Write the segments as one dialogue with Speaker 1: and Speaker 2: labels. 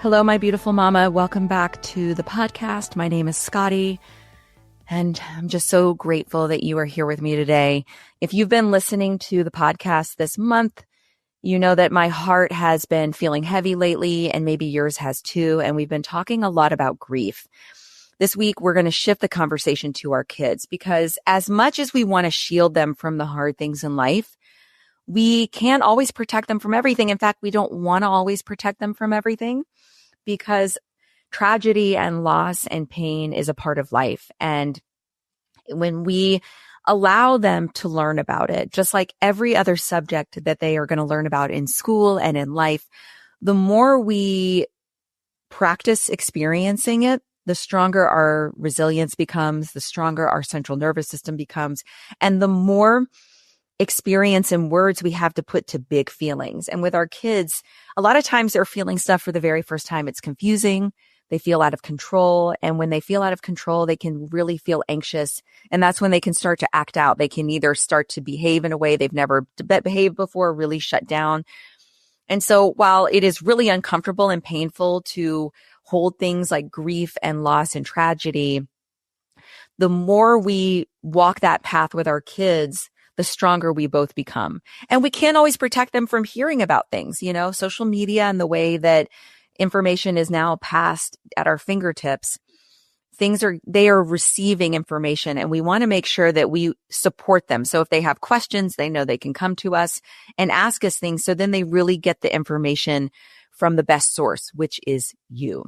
Speaker 1: Hello, my beautiful mama. Welcome back to the podcast. My name is Scotty, and I'm just so grateful that you are here with me today. If you've been listening to the podcast this month, you know that my heart has been feeling heavy lately, and maybe yours has too, and we've been talking a lot about grief. This week, we're going to shift the conversation to our kids because as much as we want to shield them from the hard things in life, we can't always protect them from everything. In fact, we don't want to always protect them from everything because tragedy and loss and pain is a part of life. And when we allow them to learn about it, just like every other subject that they are going to learn about in school and in life, the more we practice experiencing it, the stronger our resilience becomes, the stronger our central nervous system becomes, and the more experience and words we have to put to big feelings. And with our kids, a lot of times they're feeling stuff for the very first time. It's confusing. They feel out of control. And when they feel out of control, they can really feel anxious. And that's when they can start to act out. They can either start to behave in a way they've never behaved before, really shut down. And so while it is really uncomfortable and painful to hold things like grief and loss and tragedy, the more we walk that path with our kids, the stronger we both become. And we can't always protect them from hearing about things, social media and the way that information is now passed at our fingertips. They are receiving information, and we want to make sure that we support them. So if they have questions, they know they can come to us and ask us things. So then they really get the information from the best source, which is you.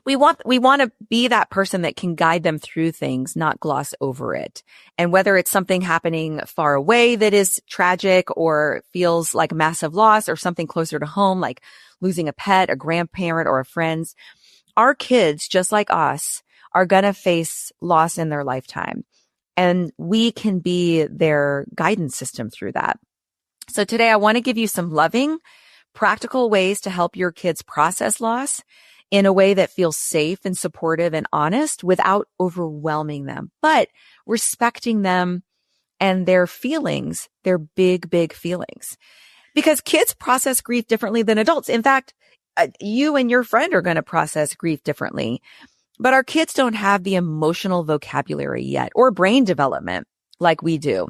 Speaker 1: We want to be that person that can guide them through things, not gloss over it. And whether it's something happening far away that is tragic or feels like a massive loss, or something closer to home, like losing a pet, a grandparent, or a friend, our kids, just like us, are going to face loss in their lifetime. And we can be their guidance system through that. So today I want to give you some loving, practical ways to help your kids process loss in a way that feels safe and supportive and honest without overwhelming them, but respecting them and their feelings, their big, big feelings. Because kids process grief differently than adults. In fact, you and your friend are going to process grief differently, but our kids don't have the emotional vocabulary yet or brain development like we do.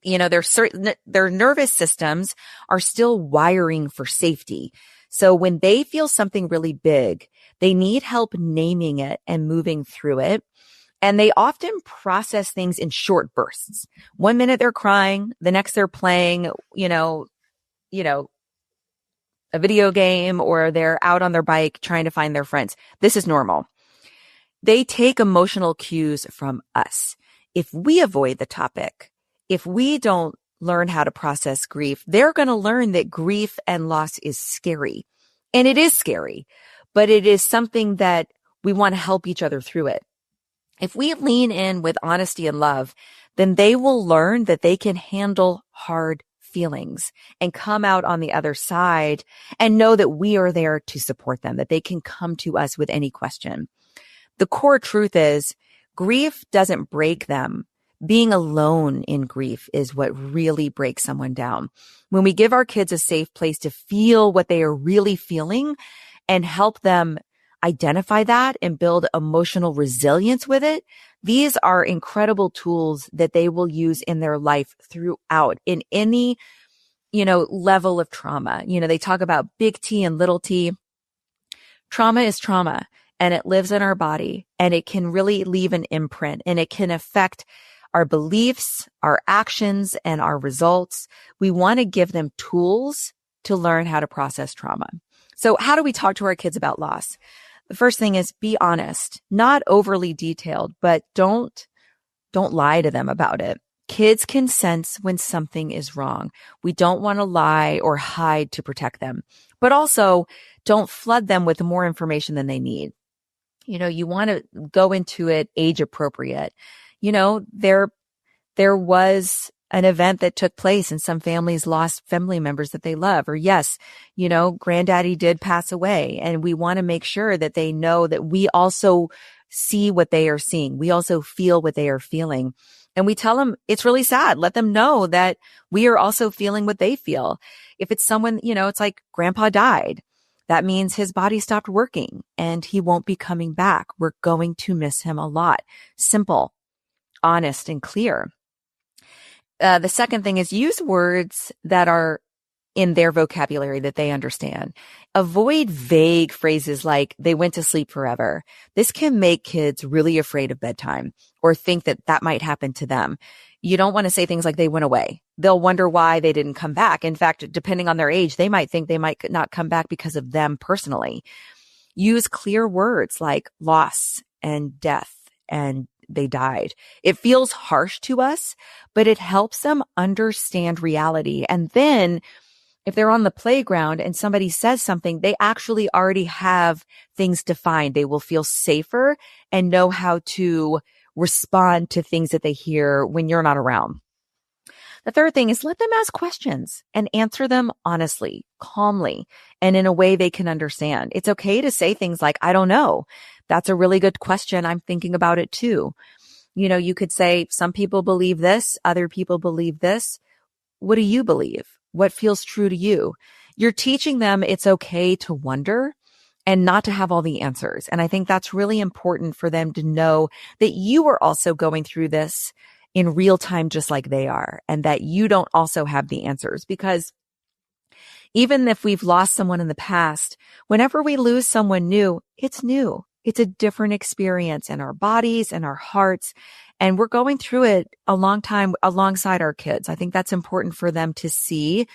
Speaker 1: Their nervous systems are still wiring for safety. So when they feel something really big, they need help naming it and moving through it. And they often process things in short bursts. 1 minute they're crying, the next they're playing, a video game, or they're out on their bike trying to find their friends. This is normal. They take emotional cues from us. If we avoid the topic, if we don't learn how to process grief, they're going to learn that grief and loss is scary. And it is scary, but it is something that we want to help each other through it. If we lean in with honesty and love, then they will learn that they can handle hard feelings and come out on the other side and know that we are there to support them, that they can come to us with any question. The core truth is grief doesn't break them. Being alone in grief is what really breaks someone down. When we give our kids a safe place to feel what they are really feeling and help them identify that and build emotional resilience with it, these are incredible tools that they will use in their life throughout in any, level of trauma. They talk about big T and little t. Trauma is trauma, and it lives in our body, and it can really leave an imprint, and it can affect our beliefs, our actions, and our results. We want to give them tools to learn how to process trauma. So how do we talk to our kids about loss? The first thing is be honest, not overly detailed, but don't lie to them about it. Kids can sense when something is wrong. We don't want to lie or hide to protect them, but also don't flood them with more information than they need. You want to go into it age appropriate. There was an event that took place and some families lost family members that they love, or yes, granddaddy did pass away, and we want to make sure that they know that we also see what they are seeing. We also feel what they are feeling. And we tell them it's really sad. Let them know that we are also feeling what they feel. If it's someone, it's like grandpa died. That means his body stopped working and he won't be coming back. We're going to miss him a lot. Simple, honest, and clear. The second thing is use words that are in their vocabulary that they understand. Avoid vague phrases like they went to sleep forever. This can make kids really afraid of bedtime or think that that might happen to them. You don't want to say things like they went away. They'll wonder why they didn't come back. In fact, depending on their age, they might think they might not come back because of them personally. Use clear words like loss and death and they died. It feels harsh to us, but it helps them understand reality. And then if they're on the playground and somebody says something, they actually already have things defined. They will feel safer and know how to respond to things that they hear when you're not around. The third thing is let them ask questions and answer them honestly, calmly, and in a way they can understand. It's okay to say things like, I don't know. That's a really good question. I'm thinking about it too. You know, you could say, some people believe this, other people believe this. What do you believe? What feels true to you? You're teaching them it's okay to wonder and not to have all the answers. And I think that's really important for them to know that you are also going through this in real time, just like they are, and that you don't also have the answers. Because even if we've lost someone in the past, whenever we lose someone new. It's a different experience in our bodies and our hearts. And we're going through it a long time alongside our kids. I think that's important for them to see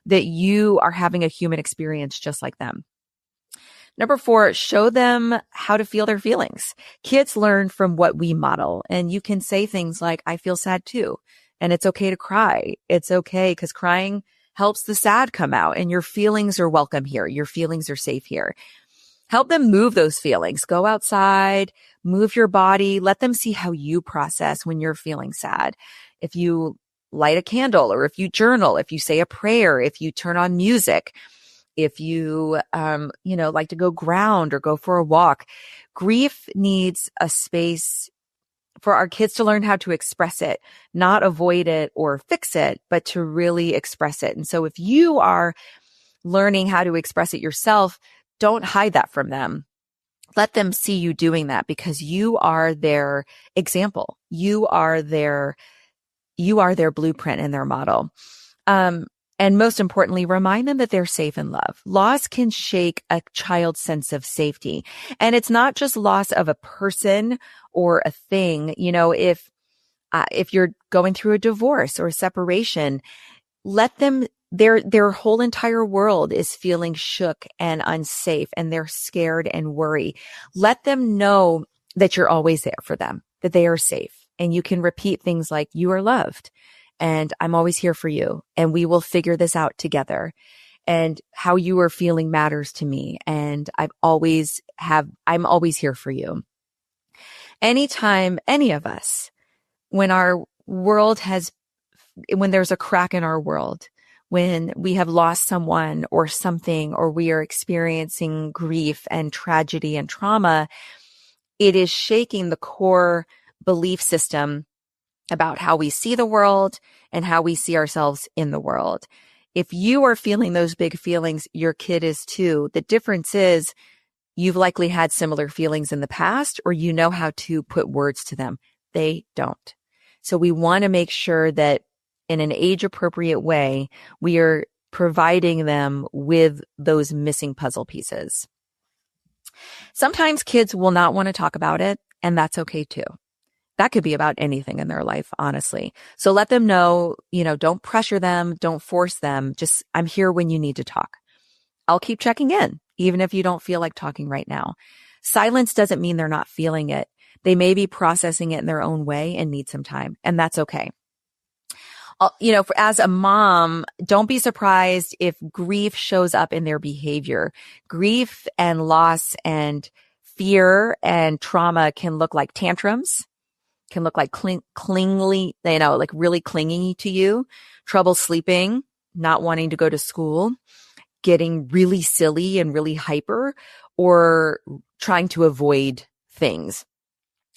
Speaker 1: that you are having a human experience just like them. Number 4, show them how to feel their feelings. Kids learn from what we model. And you can say things like, I feel sad too. And it's okay to cry. It's okay because crying helps the sad come out and your feelings are welcome here. Your feelings are safe here. Help them move those feelings. Go outside, move your body. Let them see how you process when you're feeling sad. If you light a candle or if you journal, if you say a prayer, if you turn on music, if you, like to go ground or go for a walk. Grief needs a space for our kids to learn how to express it, not avoid it or fix it, but to really express it. And so if you are learning how to express it yourself, don't hide that from them. Let them see you doing that because you are their example. You are their blueprint and their model. And most importantly, remind them that they're safe in love. Loss can shake a child's sense of safety. And it's not just loss of a person or a thing. You know, if you're going through a divorce or a separation, let them, their whole entire world is feeling shook and unsafe and they're scared and worry. Let them know that you're always there for them, that they are safe. And you can repeat things like, you are loved. And I'm always here for you. And we will figure this out together. And how you are feeling matters to me. And I'm always here for you. Anytime any of us, when there's a crack in our world, when we have lost someone or something, or we are experiencing grief and tragedy and trauma, it is shaking the core belief system about how we see the world and how we see ourselves in the world. If you are feeling those big feelings, your kid is too. The difference is you've likely had similar feelings in the past, or you know how to put words to them. They don't. So we want to make sure that in an age-appropriate way, we are providing them with those missing puzzle pieces. Sometimes kids will not want to talk about it, and that's okay too. That could be about anything in their life, honestly. So let them know, don't pressure them, don't force them. Just, I'm here when you need to talk. I'll keep checking in, even if you don't feel like talking right now. Silence doesn't mean they're not feeling it. They may be processing it in their own way and need some time, and that's okay. As a mom, don't be surprised if grief shows up in their behavior. Grief and loss and fear and trauma can look like tantrums, can look like clingly, like really clinging to you, trouble sleeping, not wanting to go to school, getting really silly and really hyper, or trying to avoid things.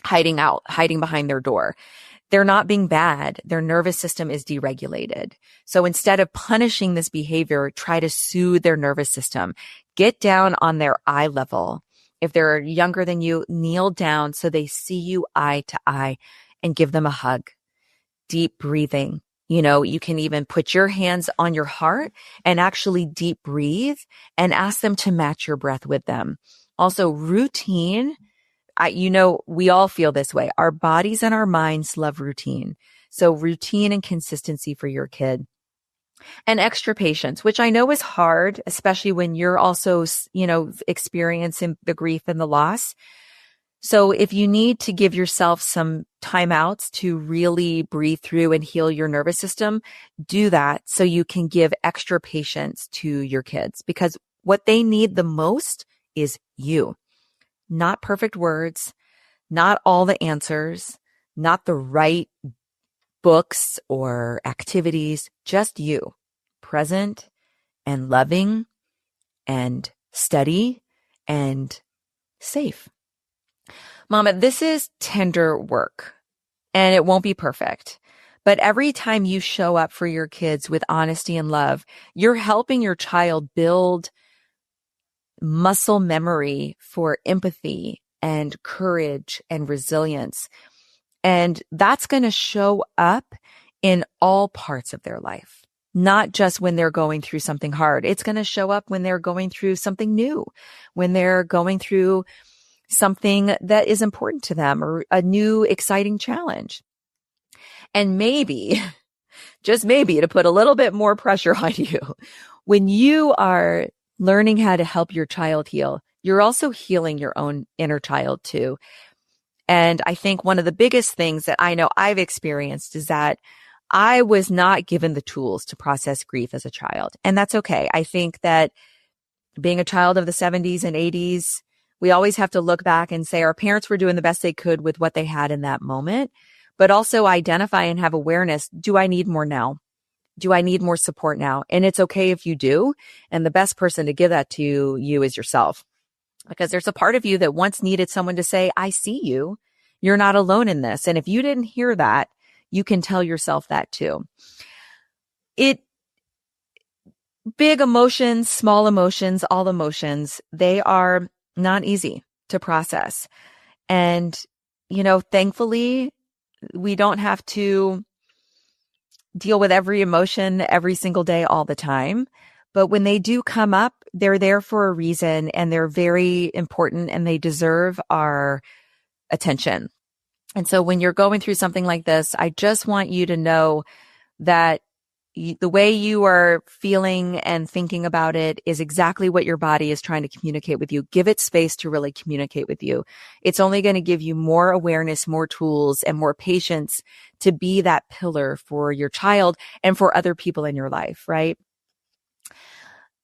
Speaker 1: hiding behind their door. They're not being bad. Their nervous system is deregulated. So instead of punishing this behavior, try to soothe their nervous system. Get down on their eye level. If they're younger than you, kneel down so they see you eye to eye and give them a hug. Deep breathing. You can even put your hands on your heart and actually deep breathe and ask them to match your breath with them. Also, routine. We all feel this way. Our bodies and our minds love routine. So routine and consistency for your kid. And extra patience, which I know is hard, especially when you're also, experiencing the grief and the loss. So if you need to give yourself some timeouts to really breathe through and heal your nervous system, do that so you can give extra patience to your kids, because what they need the most is you. Not perfect words, not all the answers, not the right books or activities, just you, present and loving and steady and safe. Mama, this is tender work and it won't be perfect. But every time you show up for your kids with honesty and love, you're helping your child build muscle memory for empathy and courage and resilience. And that's going to show up in all parts of their life, not just when they're going through something hard. It's going to show up when they're going through something new, when they're going through something that is important to them or a new exciting challenge. And maybe, just maybe, to put a little bit more pressure on you, when you are learning how to help your child heal, you're also healing your own inner child too. And I think one of the biggest things that I know I've experienced is that I was not given the tools to process grief as a child. And that's okay. I think that being a child of the 70s and 80s, we always have to look back and say our parents were doing the best they could with what they had in that moment, but also identify and have awareness. Do I need more now? Do I need more support now? And it's okay if you do. And the best person to give that to you is yourself, because there's a part of you that once needed someone to say, I see you. You're not alone in this. And if you didn't hear that, you can tell yourself that too. Big emotions, small emotions, all emotions, they are not easy to process. And, thankfully, we don't have to deal with every emotion every single day all the time. But when they do come up, they're there for a reason and they're very important and they deserve our attention. And so when you're going through something like this, I just want you to know that the way you are feeling and thinking about it is exactly what your body is trying to communicate with you. Give it space to really communicate with you. It's only going to give you more awareness, more tools, and more patience to be that pillar for your child and for other people in your life, right?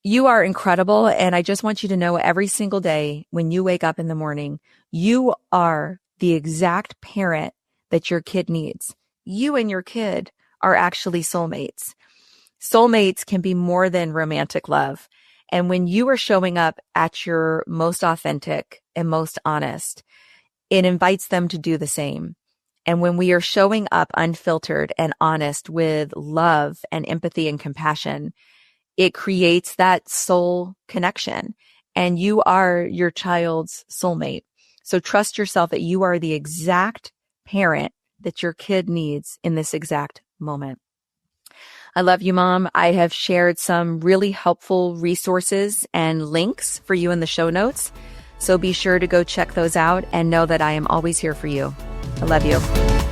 Speaker 1: You are incredible. And I just want you to know every single day when you wake up in the morning, you are the exact parent that your kid needs. You and your kid are actually soulmates. Soulmates can be more than romantic love. And when you are showing up at your most authentic and most honest, it invites them to do the same. And when we are showing up unfiltered and honest with love and empathy and compassion, it creates that soul connection. And you are your child's soulmate. So trust yourself that you are the exact parent that your kid needs in this exact moment. I love you, Mom. I have shared some really helpful resources and links for you in the show notes. So be sure to go check those out and know that I am always here for you. I love you.